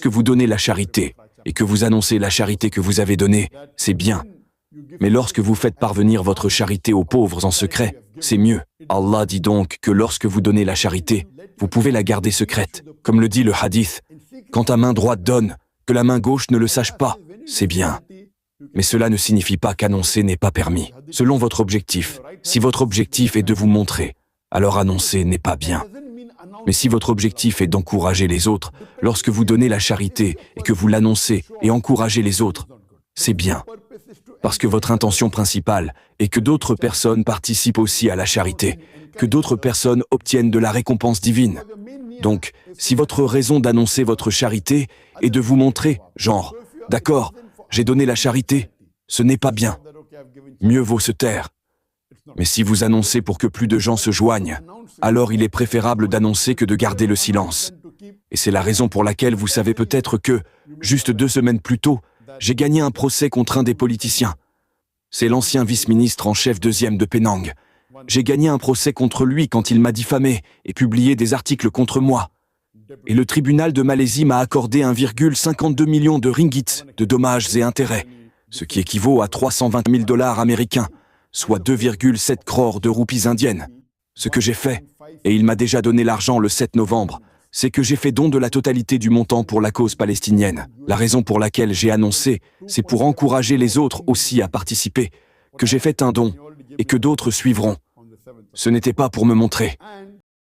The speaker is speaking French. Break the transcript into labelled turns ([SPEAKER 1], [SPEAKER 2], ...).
[SPEAKER 1] lorsque vous donnez la charité et que vous annoncez la charité que vous avez donnée, c'est bien. Mais lorsque vous faites parvenir votre charité aux pauvres en secret, c'est mieux. Allah dit donc que lorsque vous donnez la charité, vous pouvez la garder secrète. Comme le dit le hadith, quand ta main droite donne, que la main gauche ne le sache pas, c'est bien. Mais cela ne signifie pas qu'annoncer n'est pas permis. Selon votre objectif, si votre objectif est de vous montrer, alors annoncer n'est pas bien. Mais si votre objectif est d'encourager les autres, lorsque vous donnez la charité et que vous l'annoncez et encouragez les autres, c'est bien. Parce que votre intention principale est que d'autres personnes participent aussi à la charité, que d'autres personnes obtiennent de la récompense divine. Donc, si votre raison d'annoncer votre charité est de vous montrer, genre, d'accord, j'ai donné la charité, ce n'est pas bien. Mieux vaut se taire. Mais si vous annoncez pour que plus de gens se joignent, alors il est préférable d'annoncer que de garder le silence. Et c'est la raison pour laquelle vous savez peut-être que, juste 2 semaines plus tôt, j'ai gagné un procès contre un des politiciens. C'est l'ancien vice-ministre en chef 2e de Penang. J'ai gagné un procès contre lui quand il m'a diffamé et publié des articles contre moi. Et le tribunal de Malaisie m'a accordé 1,52 million de ringgits de dommages et intérêts, ce qui équivaut à 320 000 $ américains, soit 2,7 crores de roupies indiennes. Ce que j'ai fait, et il m'a déjà donné l'argent le 7 novembre, c'est que j'ai fait don de la totalité du montant pour la cause palestinienne. La raison pour laquelle j'ai annoncé, c'est pour encourager les autres aussi à participer, que j'ai fait un don, et que d'autres suivront. Ce n'était pas pour me montrer.